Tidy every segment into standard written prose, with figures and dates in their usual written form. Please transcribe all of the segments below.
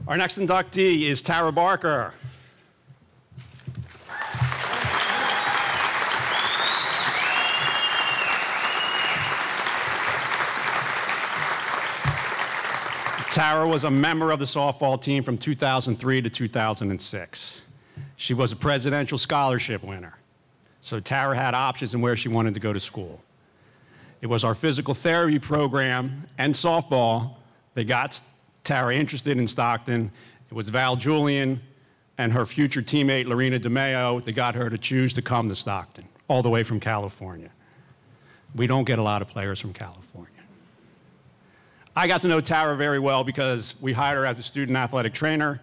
Our next inductee is Tara Barker. Tara was a member of the softball team from 2003 to 2006. She was a presidential scholarship winner. So Tara had options in where she wanted to go to school. It was our physical therapy program and softball that got Tara interested in Stockton. It was Val Julian and her future teammate, Lorena DeMeo, that got her to choose to come to Stockton, all the way from California. We don't get a lot of players from California. I got to know Tara very well because we hired her as a student athletic trainer,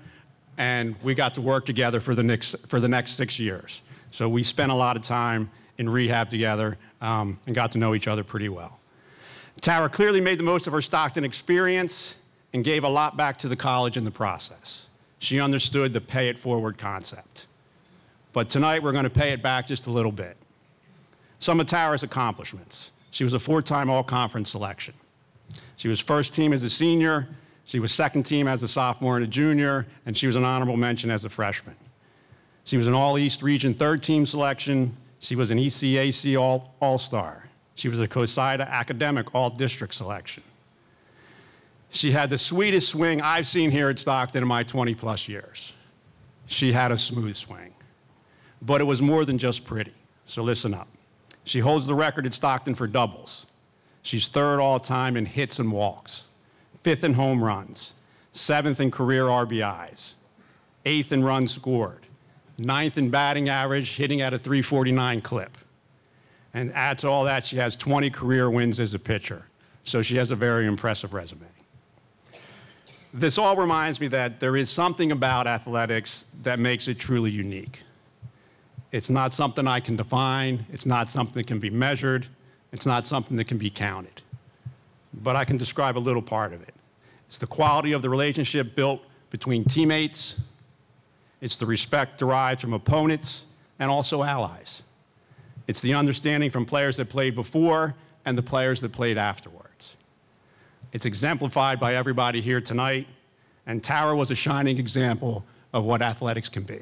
and we got to work together for the next 6 years. So we spent a lot of time in rehab together and got to know each other pretty well. Tara clearly made the most of her Stockton experience and gave a lot back to the college in the process. She understood the pay it forward concept. But tonight we're going to pay it back just a little bit. Some of Tara's accomplishments. She was a 4-time all-conference selection. She was first team as a senior, she was second team as a sophomore and a junior, and she was an honorable mention as a freshman. She was an All-East Region 3rd team selection. She was an ECAC All-Star. She was a COSIDA Academic All-District selection. She had the sweetest swing I've seen here at Stockton in my 20-plus years. She had a smooth swing. But it was more than just pretty, so listen up. She holds the record at Stockton for doubles. She's 3rd all-time in hits and walks, 5th in home runs, 7th in career RBIs, 8th in runs scored, 9th in batting average, hitting at a .349 clip. And add to all that, she has 20 career wins as a pitcher. So she has a very impressive resume. This all reminds me that there is something about athletics that makes it truly unique. It's not something I can define. It's not something that can be measured. It's not something that can be counted. But I can describe a little part of it. It's the quality of the relationship built between teammates. It's the respect derived from opponents and also allies. It's the understanding from players that played before and the players that played afterwards. It's exemplified by everybody here tonight, and Tara was a shining example of what athletics can be.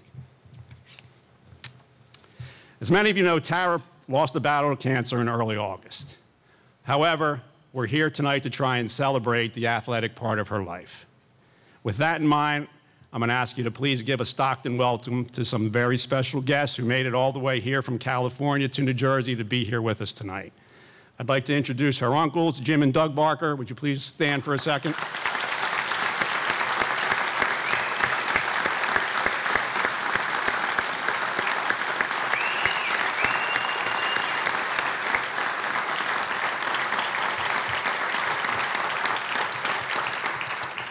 As many of you know, Tara lost the battle to cancer in early August. However, we're here tonight to try and celebrate the athletic part of her life. With that in mind, I'm going to ask you to please give a Stockton welcome to some very special guests who made it all the way here from California to New Jersey to be here with us tonight. I'd like to introduce her uncles, Jim and Doug Barker. Would you please stand for a second?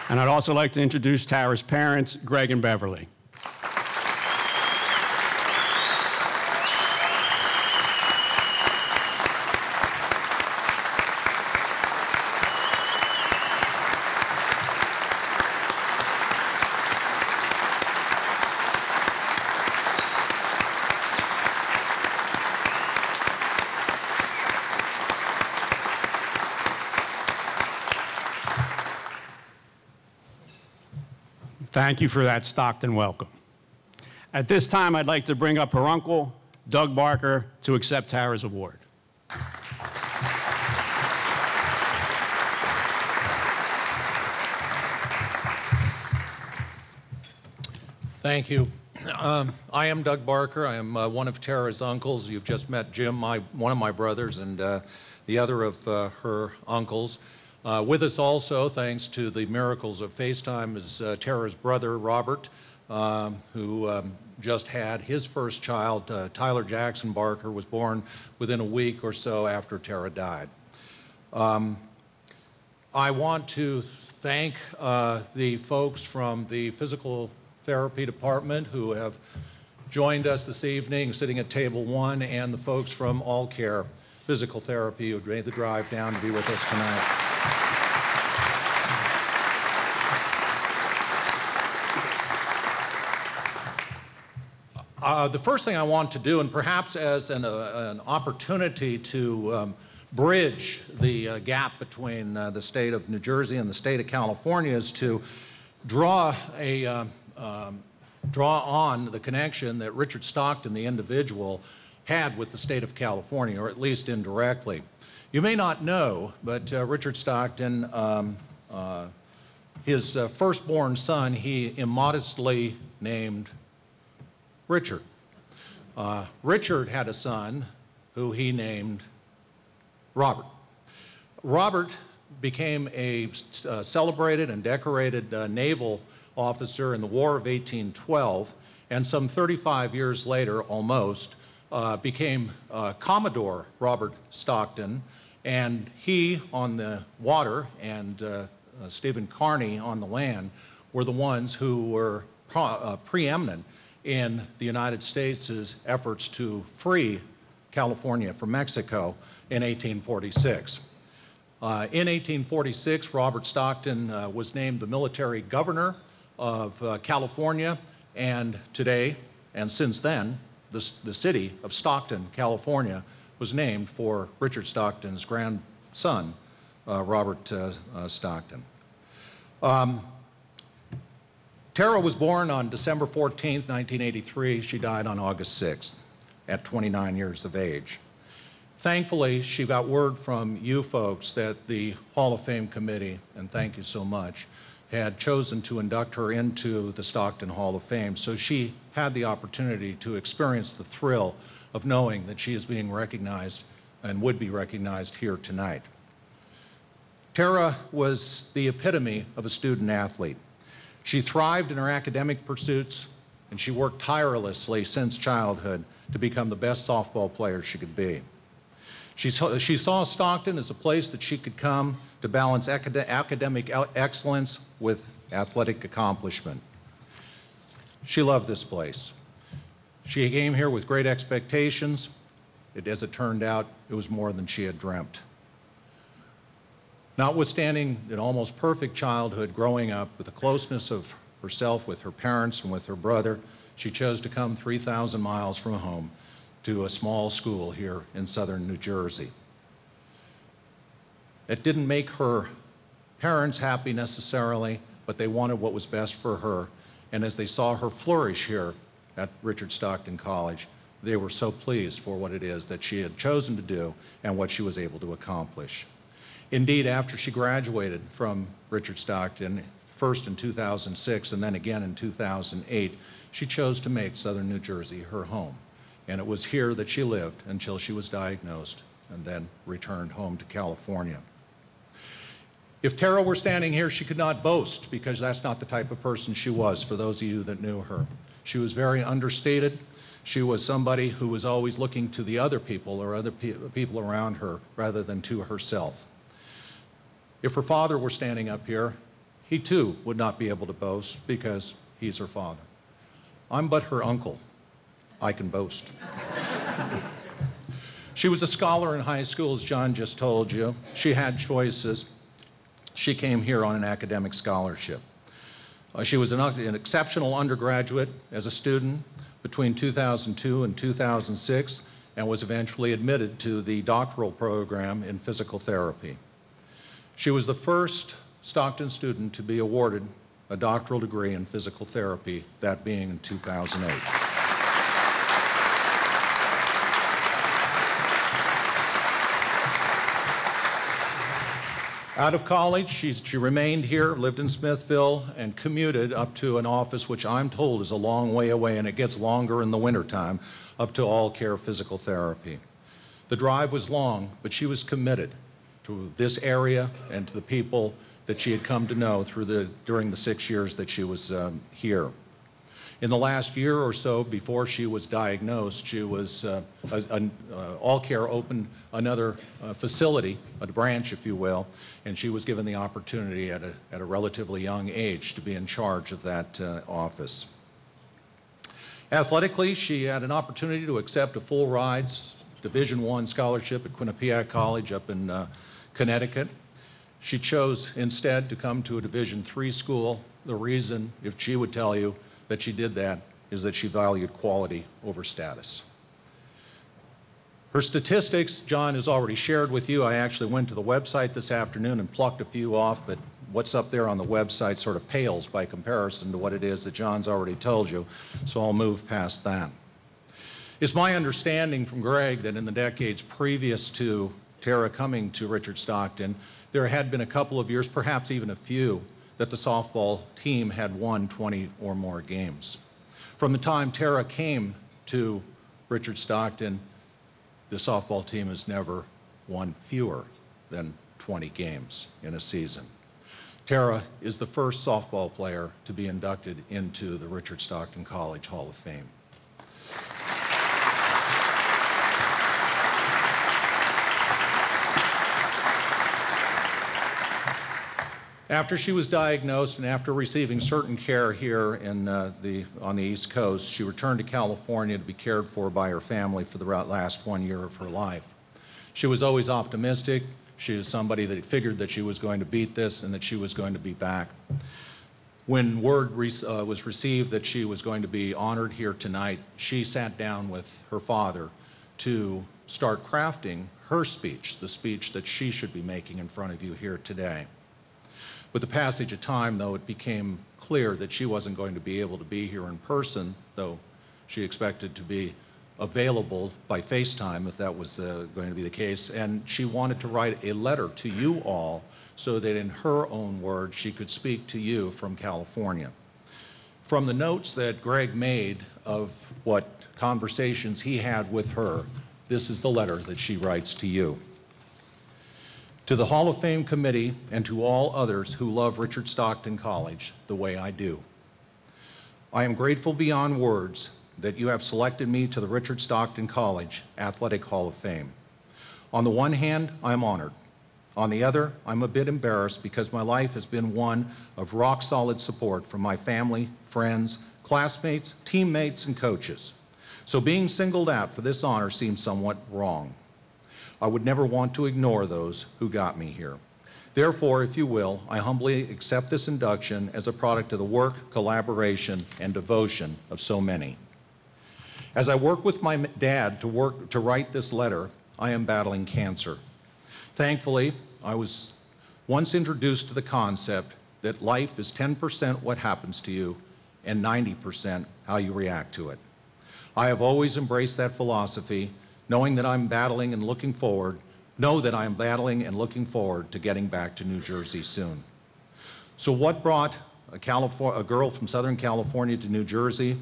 And I'd also like to introduce Tara's parents, Greg and Beverly. Thank you for that Stockton welcome. At this time, I'd like to bring up her uncle, Doug Barker, to accept Tara's award. Thank you. I am Doug Barker. I am one of Tara's uncles. You've just met Jim, one of my brothers, and the other of her uncles. With us also, thanks to the miracles of FaceTime, is Tara's brother, Robert, who just had his first child. Tyler Jackson Barker was born within a week or so after Tara died. I want to thank the folks from the physical therapy department who have joined us this evening, sitting at table 1, and the folks from All Care Physical Therapy who made the drive down to be with us tonight. The first thing I want to do, and perhaps as an opportunity to bridge the gap between the state of New Jersey and the state of California, is to draw on the connection that Richard Stockton, the individual, had with the state of California, or at least indirectly. You may not know, but Richard Stockton, his firstborn son, he immodestly named Richard. Richard had a son who he named Robert. Robert became a celebrated and decorated naval officer in the War of 1812, and some 35 years later, almost, became Commodore Robert Stockton, and he on the water and Stephen Kearny on the land were the ones who were preeminent in the United States' efforts to free California from Mexico in 1846. In 1846, Robert Stockton was named the military governor of California, and today, and since then, the city of Stockton, California, was named for Richard Stockton's grandson, Robert Stockton. Tara was born on December 14th, 1983. She died on August 6th at 29 years of age. Thankfully, she got word from you folks that the Hall of Fame committee, and thank you so much, had chosen to induct her into the Stockton Hall of Fame, so she had the opportunity to experience the thrill of knowing that she is being recognized and would be recognized here tonight. Tara was the epitome of a student athlete. She thrived in her academic pursuits, and she worked tirelessly since childhood to become the best softball player she could be. She saw Stockton as a place that she could come to balance academic excellence with athletic accomplishment. She loved this place. She came here with great expectations. As it turned out, it was more than she had dreamt. Notwithstanding an almost perfect childhood growing up with the closeness of herself with her parents and with her brother, she chose to come 3,000 miles from home to a small school here in southern New Jersey. It didn't make her parents happy necessarily, but they wanted what was best for her. And as they saw her flourish here at Richard Stockton College, they were so pleased for what it is that she had chosen to do and what she was able to accomplish. Indeed, after she graduated from Richard Stockton, first in 2006 and then again in 2008, she chose to make southern New Jersey her home. And it was here that she lived until she was diagnosed and then returned home to California. If Tara were standing here, she could not boast because that's not the type of person she was, for those of you that knew her. She was very understated. She was somebody who was always looking to the other people or other people around her rather than to herself. If her father were standing up here, he too would not be able to boast because he's her father. I'm but her uncle. I can boast. She was a scholar in high school, as John just told you. She had choices. She came here on an academic scholarship. She was an exceptional undergraduate as a student between 2002 and 2006 and was eventually admitted to the doctoral program in physical therapy. She was the first Stockton student to be awarded a doctoral degree in physical therapy, that being in 2008. Out of college, she remained here, lived in Smithville, and commuted up to an office which I'm told is a long way away, and it gets longer in the wintertime, up to All Care Physical Therapy. The drive was long, but she was committed to this area and to the people that she had come to know during the 6 years that she was here. In the last year or so before she was diagnosed, she was, All Care opened another facility, a branch if you will, and she was given the opportunity at a relatively young age to be in charge of that office. Athletically, she had an opportunity to accept a full rides Division I scholarship at Quinnipiac College up in Connecticut. She chose instead to come to a Division III school. The reason, if she would tell you that she did that, is that she valued quality over status. Her statistics, John has already shared with you. I actually went to the website this afternoon and plucked a few off, but what's up there on the website sort of pales by comparison to what it is that John's already told you, so I'll move past that. It's my understanding from Greg that in the decades previous to Tara coming to Richard Stockton, there had been a couple of years, perhaps even a few, that the softball team had won 20 or more games. From the time Tara came to Richard Stockton, the softball team has never won fewer than 20 games in a season. Tara is the first softball player to be inducted into the Richard Stockton College Hall of Fame. After she was diagnosed and after receiving certain care here on the East Coast, she returned to California to be cared for by her family for the last 1 year of her life. She was always optimistic. She was somebody that figured that she was going to beat this and that she was going to be back. When word was received that she was going to be honored here tonight, she sat down with her father to start crafting her speech, the speech that she should be making in front of you here today. With the passage of time, though, it became clear that she wasn't going to be able to be here in person, though she expected to be available by FaceTime if that was going to be the case, and she wanted to write a letter to you all so that in her own words she could speak to you from California. From the notes that Greg made of what conversations he had with her, this is the letter that she writes to you. To the Hall of Fame Committee and to all others who love Richard Stockton College the way I do, I am grateful beyond words that you have selected me to the Richard Stockton College Athletic Hall of Fame. On the one hand, I am honored. On the other, I'm a bit embarrassed because my life has been one of rock-solid support from my family, friends, classmates, teammates, and coaches. So being singled out for this honor seems somewhat wrong. I would never want to ignore those who got me here. Therefore, if you will, I humbly accept this induction as a product of the work, collaboration, and devotion of so many. As I work with my dad to write this letter, I am battling cancer. Thankfully, I was once introduced to the concept that life is 10% what happens to you and 90% how you react to it. I have always embraced that philosophy, knowing that I'm battling and looking forward to getting back to New Jersey soon. So what brought a girl from Southern California to New Jersey?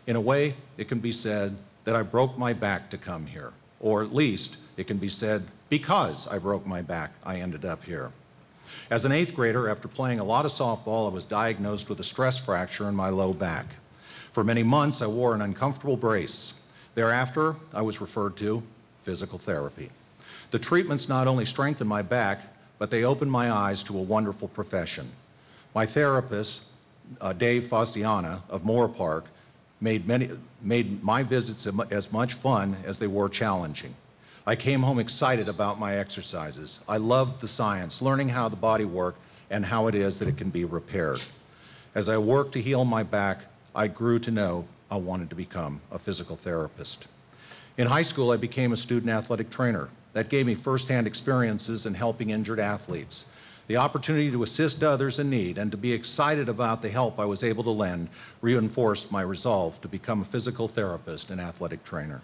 In a way, it can be said that I broke my back to come here, or at least it can be said because I broke my back, I ended up here. As an 8th grader, after playing a lot of softball, I was diagnosed with a stress fracture in my low back. For many months, I wore an uncomfortable brace. Thereafter, I was referred to physical therapy. The treatments not only strengthened my back, but they opened my eyes to a wonderful profession. My therapist, Dave Fossiana of Moore Park, made my visits as much fun as they were challenging. I came home excited about my exercises. I loved the science, learning how the body worked and how it is that it can be repaired. As I worked to heal my back, I grew to know I wanted to become a physical therapist. In high school, I became a student athletic trainer. That gave me firsthand experiences in helping injured athletes. The opportunity to assist others in need and to be excited about the help I was able to lend reinforced my resolve to become a physical therapist and athletic trainer.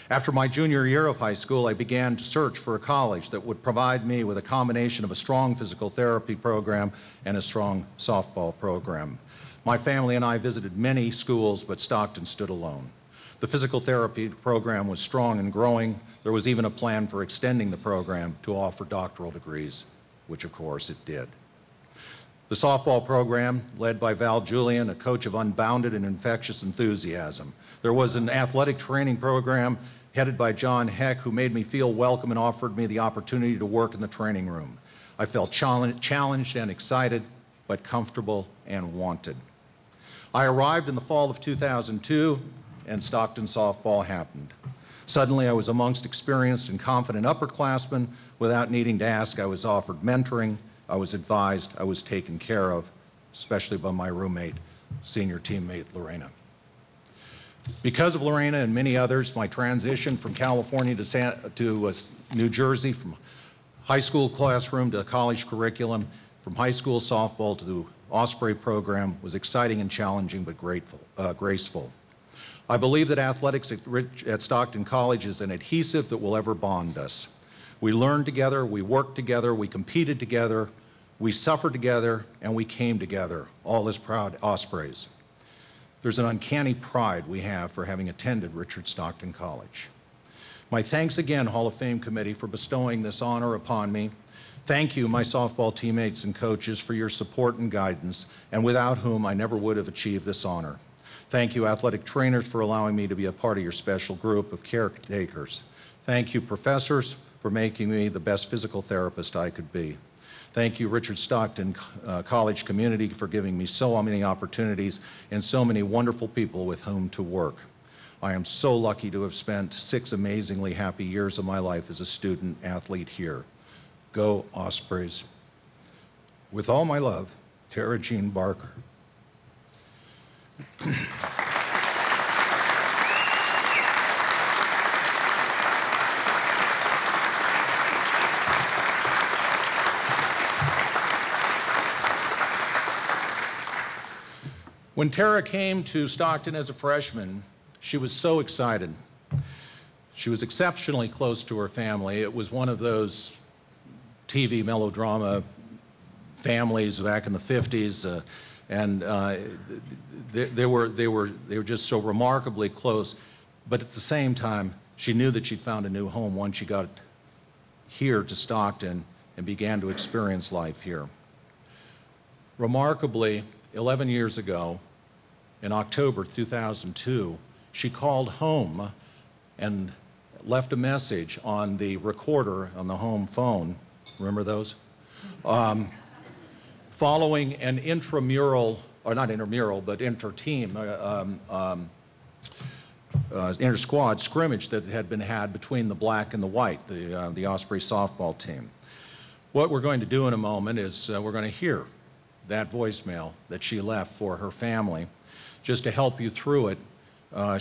After my junior year of high school, I began to search for a college that would provide me with a combination of a strong physical therapy program and a strong softball program. My family and I visited many schools, but Stockton stood alone. The physical therapy program was strong and growing. There was even a plan for extending the program to offer doctoral degrees, which of course it did. The softball program, led by Val Julian, a coach of unbounded and infectious enthusiasm. There was an athletic training program headed by John Heck, who made me feel welcome and offered me the opportunity to work in the training room. I felt challenged and excited, but comfortable and wanted. I arrived in the fall of 2002, and Stockton softball happened. Suddenly, I was amongst experienced and confident upperclassmen. Without needing to ask, I was offered mentoring, I was advised, I was taken care of, especially by my roommate, senior teammate Lorena. Because of Lorena and many others, my transition from California to New Jersey, from high school classroom to college curriculum, from high school softball to the Osprey program was exciting and challenging but graceful. I believe that athletics at Stockton College is an adhesive that will ever bond us. We learned together, we worked together, we competed together, we suffered together, and we came together, all as proud Ospreys. There's an uncanny pride we have for having attended Richard Stockton College. My thanks again, Hall of Fame Committee, for bestowing this honor upon me. Thank you, my softball teammates and coaches, for your support and guidance, and without whom I never would have achieved this honor. Thank you, athletic trainers, for allowing me to be a part of your special group of caretakers. Thank you, professors, for making me the best physical therapist I could be. Thank you, Richard Stockton College community, for giving me so many opportunities and so many wonderful people with whom to work. I am so lucky to have spent 6 amazingly happy years of my life as a student athlete here. Go Ospreys. With all my love, Tara Jean Barker. When Tara came to Stockton as a freshman, she was so excited. She was exceptionally close to her family. It was one of those TV melodrama families back in the 50s, and they were just so remarkably close. But at the same time, she knew that she'd found a new home once she got here to Stockton and began to experience life here. Remarkably, 11 years ago, in October 2002, she called home and left a message on the recorder on the home phone. Remember those? Following an intramural, or not intramural, but inter-team, inter-squad scrimmage that had been had between the black and the white, the Osprey softball team. What we're going to do in a moment is we're going to hear that voicemail that she left for her family. Just to help you through it,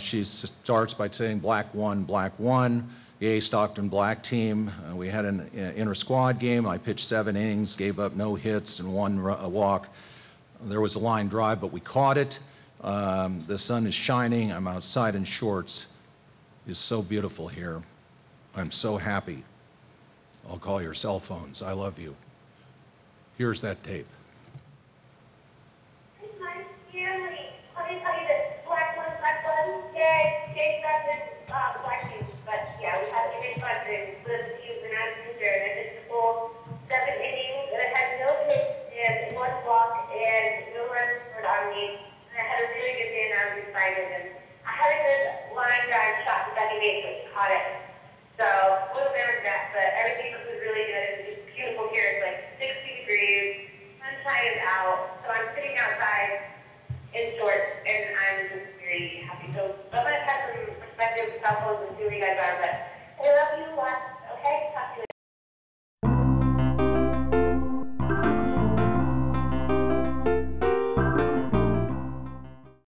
she starts by saying black one, yay Stockton black team. We had an inter-squad game. I pitched 7 innings, gave up no hits and 1 walk. There was a line drive, but we caught it. The sun is shining. I'm outside in shorts. It's so beautiful here. I'm so happy. I'll call your cell phones. I love you. Here's that tape. Caught it. So a little bit of that, but everything was really good. It was just beautiful here. It's like 60 degrees, sunshine is out, so I'm sitting outside in shorts, and I'm just very happy. So I'm going to have some perspective cell phones and see where you guys are, but I love you a lot. Okay, talk to you later.